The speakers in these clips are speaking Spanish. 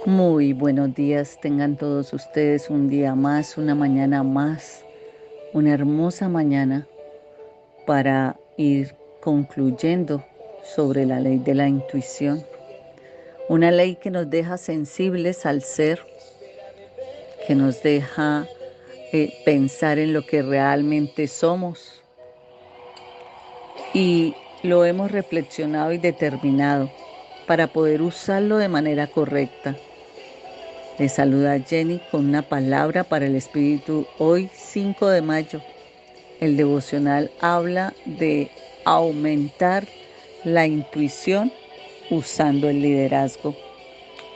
Muy buenos días, tengan todos ustedes un día más, una mañana más, una hermosa mañana para ir concluyendo sobre la ley de la intuición. Una ley que nos deja sensibles al ser, que nos deja pensar en lo que realmente somos y lo hemos reflexionado y determinado para poder usarlo de manera correcta. Le saluda Jenny con una palabra para el espíritu hoy 5 de mayo. El devocional habla de aumentar la intuición usando el liderazgo.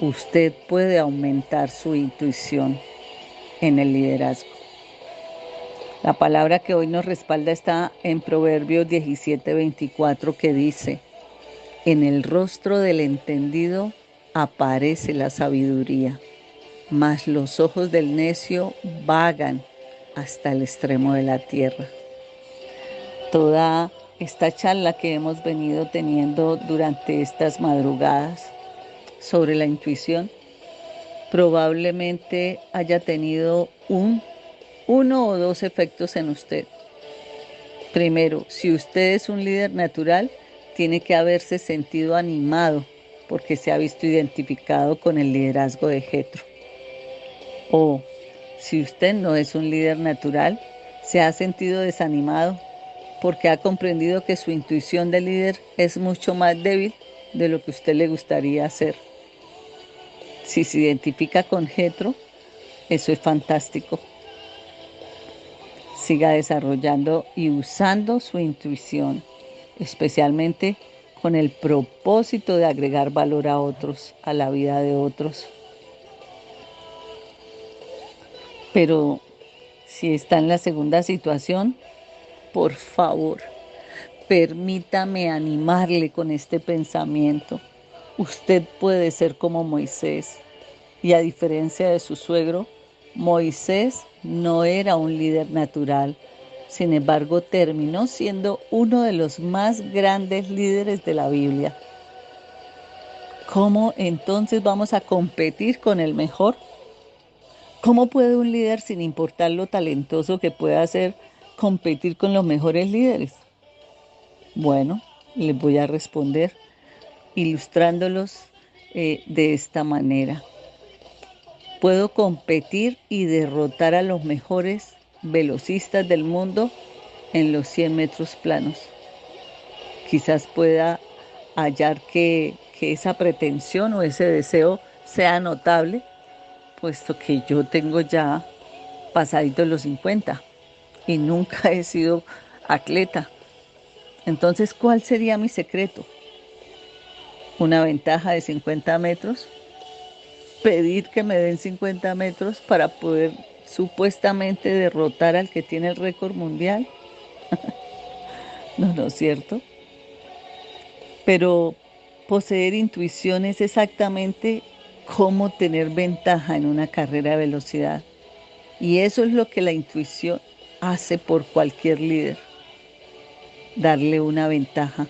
Usted puede aumentar su intuición en el liderazgo. La palabra que hoy nos respalda está en Proverbios 17:24 que dice: en el rostro del entendido aparece la sabiduría, mas los ojos del necio vagan hasta el extremo de la tierra. Toda esta charla que hemos venido teniendo durante estas madrugadas sobre la intuición probablemente haya tenido uno o dos efectos en usted. Primero, si usted es un líder natural, tiene que haberse sentido animado porque se ha visto identificado con el liderazgo de Jetro. O si usted no es un líder natural, se ha sentido desanimado porque ha comprendido que su intuición de líder es mucho más débil de lo que a usted le gustaría hacer. Si se identifica con Jetro, eso es fantástico. Siga desarrollando y usando su intuición, especialmente con el propósito de agregar valor a otros, a la vida de otros. Pero si está en la segunda situación, por favor, permítame animarle con este pensamiento. Usted puede ser como Moisés. Y a diferencia de su suegro, Moisés no era un líder natural. Sin embargo, terminó siendo uno de los más grandes líderes de la Biblia. ¿Cómo entonces vamos a competir con el mejor? ¿Cómo puede un líder, sin importar lo talentoso que pueda ser, competir con los mejores líderes? Bueno, les voy a responder ilustrándolos de esta manera. Puedo competir y derrotar a los mejores velocistas del mundo en los 100 metros planos. Quizás pueda hallar que esa pretensión o ese deseo sea notable, puesto que yo tengo ya pasaditos los 50 y nunca he sido atleta. Entonces, ¿cuál sería mi secreto? Una ventaja de 50 metros, pedir que me den 50 metros para poder supuestamente derrotar al que tiene el récord mundial. No, no es cierto. Pero poseer intuición es exactamente cómo tener ventaja en una carrera de velocidad. Y eso es lo que la intuición hace por cualquier líder, darle una ventaja.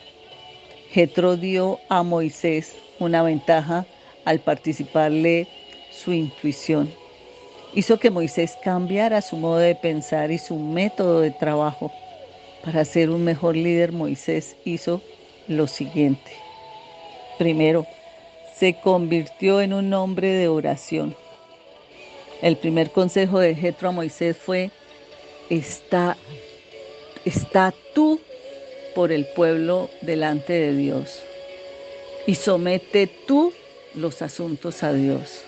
Jetro dio a Moisés una ventaja al participarle su intuición. Hizo que Moisés cambiara su modo de pensar y su método de trabajo. Para ser un mejor líder, Moisés hizo lo siguiente. Primero, se convirtió en un hombre de oración. El primer consejo de Jetro a Moisés fue: está, está tú por el pueblo delante de Dios y somete tú los asuntos a Dios.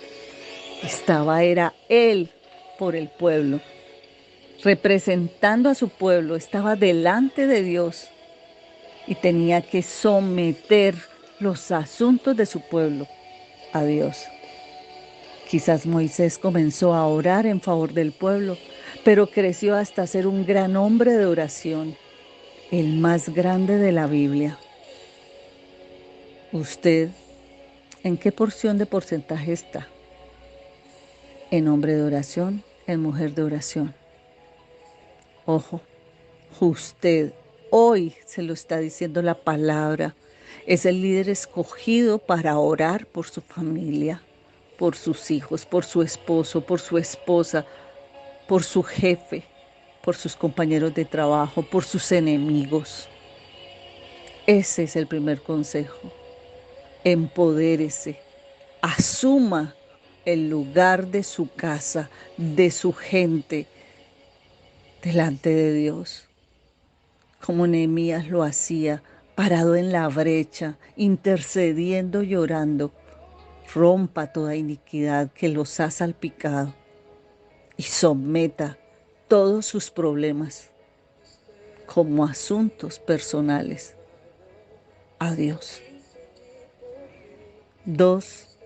Era él por el pueblo, representando a su pueblo, estaba delante de Dios y tenía que someter los asuntos de su pueblo a Dios. Quizás Moisés comenzó a orar en favor del pueblo, pero creció hasta ser un gran hombre de oración, el más grande de la Biblia. ¿Usted en qué porción de porcentaje está? ¿En hombre de oración, en mujer de oración? Ojo, usted hoy se lo está diciendo la palabra. Es el líder escogido para orar por su familia. por sus hijos, por su esposo, por su esposa, por su jefe, por sus compañeros de trabajo, por sus enemigos. Ese es el primer consejo. Empodérese, asuma el lugar de su casa, de su gente, delante de Dios, como Nehemías lo hacía, parado en la brecha, intercediendo y orando. Rompa toda iniquidad que los ha salpicado y someta todos sus problemas como asuntos personales a Dios. 2.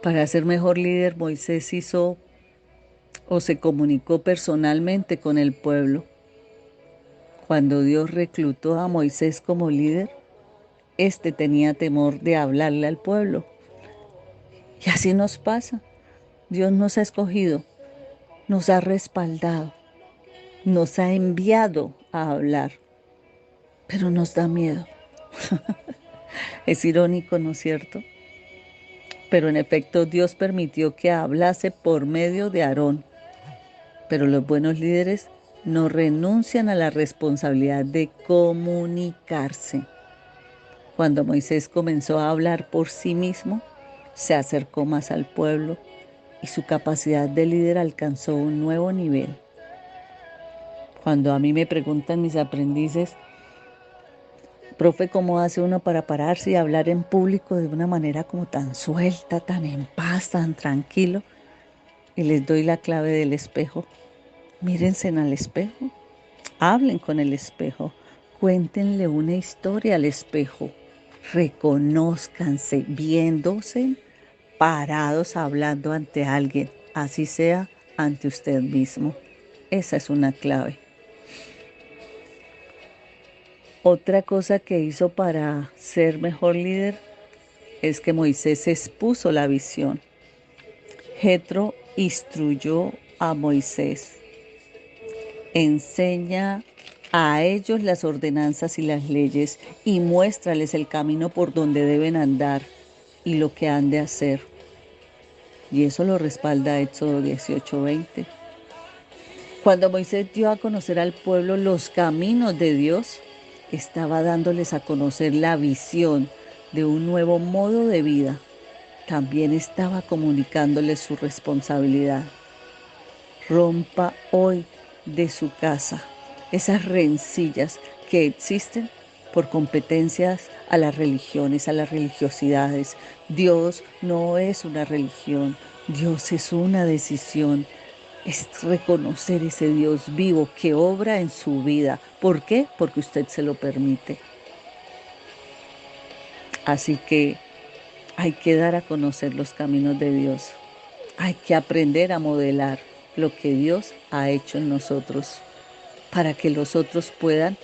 Para ser mejor líder, Moisés hizo o se comunicó personalmente con el pueblo. Cuando Dios reclutó a Moisés como líder, éste tenía temor de hablarle al pueblo. Y así nos pasa. Dios nos ha escogido, nos ha respaldado, nos ha enviado a hablar, pero nos da miedo. Es irónico, ¿no es cierto? Pero en efecto Dios permitió que hablase por medio de Aarón. Pero los buenos líderes no renuncian a la responsabilidad de comunicarse. Cuando Moisés comenzó a hablar por sí mismo, se acercó más al pueblo y su capacidad de líder alcanzó un nuevo nivel. Cuando a mí me preguntan mis aprendices, profe, ¿cómo hace uno para pararse y hablar en público de una manera como tan suelta, tan en paz, tan tranquilo? Y les doy la clave del espejo. Mírense al espejo, hablen con el espejo, cuéntenle una historia al espejo, reconózcanse viéndose parados hablando ante alguien, así sea ante usted mismo. Esa es una clave. Otra cosa que hizo para ser mejor líder es que Moisés expuso la visión. Jetro instruyó a Moisés. Enseña a ellos las ordenanzas y las leyes y muéstrales el camino por donde deben andar y lo que han de hacer. Y eso lo respalda Éxodo 18:20. Cuando Moisés dio a conocer al pueblo los caminos de Dios, estaba dándoles a conocer la visión de un nuevo modo de vida. También estaba comunicándoles su responsabilidad. Rompa hoy de su casa esas rencillas que existen por competencias a las religiones, a las religiosidades. Dios no es una religión, Dios es una decisión. Es reconocer ese Dios vivo que obra en su vida. ¿Por qué? Porque usted se lo permite. Así que hay que dar a conocer los caminos de Dios. Hay que aprender a modelar lo que Dios ha hecho en nosotros para que los otros puedan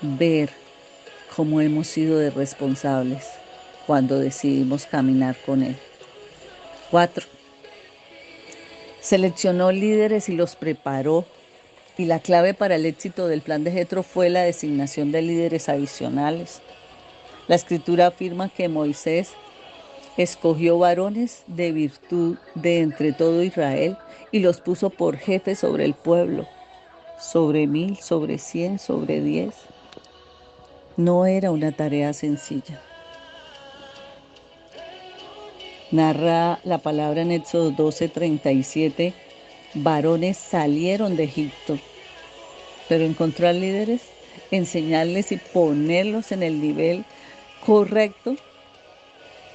ver cómo hemos sido de responsables cuando decidimos caminar con Él. 4. Seleccionó líderes y los preparó. Y la clave para el éxito del plan de Jetro fue la designación de líderes adicionales. La escritura afirma que Moisés escogió varones de virtud de entre todo Israel y los puso por jefes sobre el pueblo, sobre 1000, sobre 100, sobre 10. No era una tarea sencilla. Narra la palabra en Éxodo 12:37, varones salieron de Egipto, pero encontrar líderes, enseñarles y ponerlos en el nivel correcto,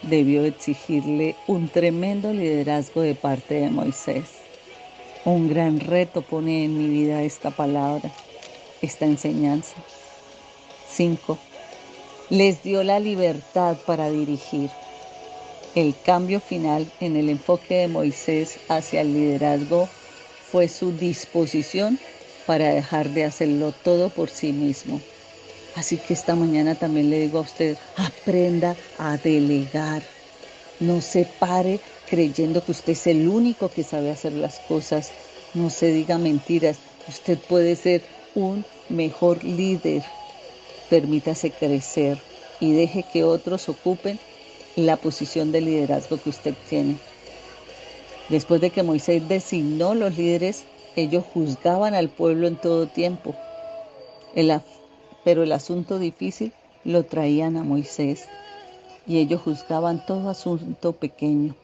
debió exigirle un tremendo liderazgo de parte de Moisés. Un gran reto pone en mi vida esta palabra, esta enseñanza. 5. Les dio la libertad para dirigir. El cambio final en el enfoque de Moisés hacia el liderazgo fue su disposición para dejar de hacerlo todo por sí mismo. Así que esta mañana también le digo a usted, aprenda a delegar. No se pare creyendo que usted es el único que sabe hacer las cosas. No se diga mentiras. Usted puede ser un mejor líder. Permítase crecer y deje que otros ocupen la posición de liderazgo que usted tiene. Después de que Moisés designó los líderes, ellos juzgaban al pueblo en todo tiempo. Pero el asunto difícil lo traían a Moisés y ellos juzgaban todo asunto pequeño.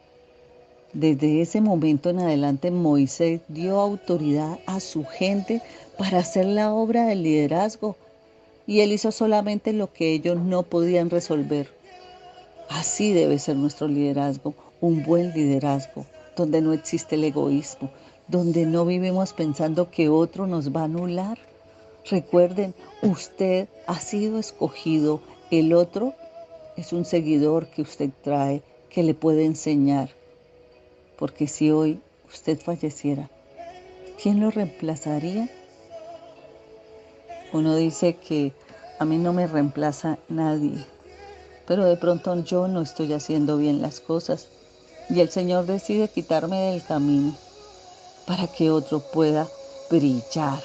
Desde ese momento en adelante, Moisés dio autoridad a su gente para hacer la obra del liderazgo y él hizo solamente lo que ellos no podían resolver. Así debe ser nuestro liderazgo, un buen liderazgo, donde no existe el egoísmo, donde no vivimos pensando que otro nos va a anular. Recuerden, usted ha sido escogido, el otro es un seguidor que usted trae, que le puede enseñar. Porque si hoy usted falleciera, ¿quién lo reemplazaría? Uno dice que a mí no me reemplaza nadie, pero de pronto yo no estoy haciendo bien las cosas y el Señor decide quitarme del camino para que otro pueda brillar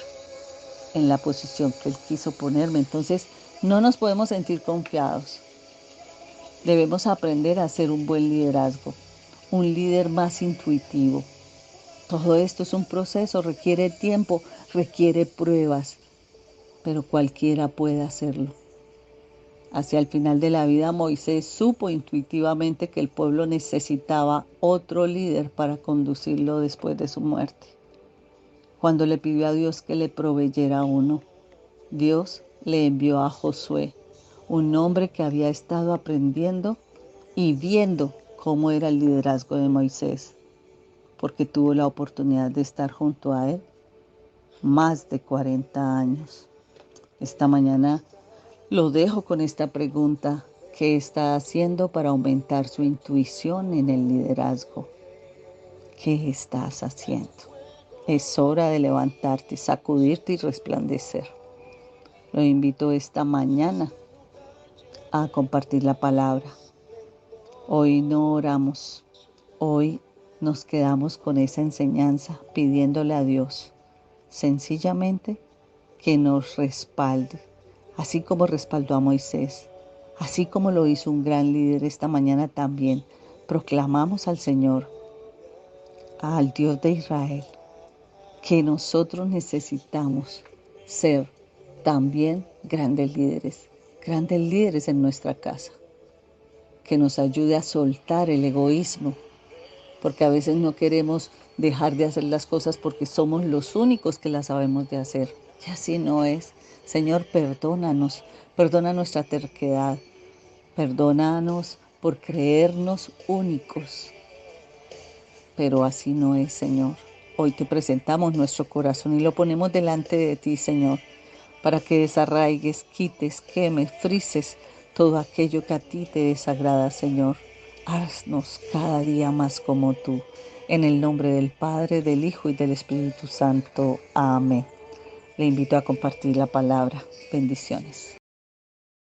en la posición que Él quiso ponerme. Entonces, no nos podemos sentir confiados. Debemos aprender a ser un buen liderazgo, un líder más intuitivo. Todo esto es un proceso, requiere tiempo, requiere pruebas, pero cualquiera puede hacerlo. Hacia el final de la vida, Moisés supo intuitivamente que el pueblo necesitaba otro líder para conducirlo después de su muerte. Cuando le pidió a Dios que le proveyera uno, Dios le envió a Josué, un hombre que había estado aprendiendo y viendo cómo era el liderazgo de Moisés, porque tuvo la oportunidad de estar junto a él más de 40 años. Esta mañana lo dejo con esta pregunta: ¿qué está haciendo para aumentar su intuición en el liderazgo? ¿Qué estás haciendo? Es hora de levantarte, sacudirte y resplandecer. Lo invito esta mañana a compartir la palabra. Hoy no oramos, hoy nos quedamos con esa enseñanza pidiéndole a Dios sencillamente que nos respalde, así como respaldó a Moisés, así como lo hizo un gran líder esta mañana también. Proclamamos al Señor, al Dios de Israel, que nosotros necesitamos ser también grandes líderes en nuestra casa, que nos ayude a soltar el egoísmo, porque a veces no queremos dejar de hacer las cosas porque somos los únicos que las sabemos de hacer. Y así no es. Señor, perdónanos, perdona nuestra terquedad, perdónanos por creernos únicos. Pero así no es, Señor. Hoy te presentamos nuestro corazón y lo ponemos delante de ti, Señor, para que desarraigues, quites, quemes, frises todo aquello que a ti te desagrada, Señor. Haznos cada día más como tú. En el nombre del Padre, del Hijo y del Espíritu Santo. Amén. Le invito a compartir la palabra. Bendiciones.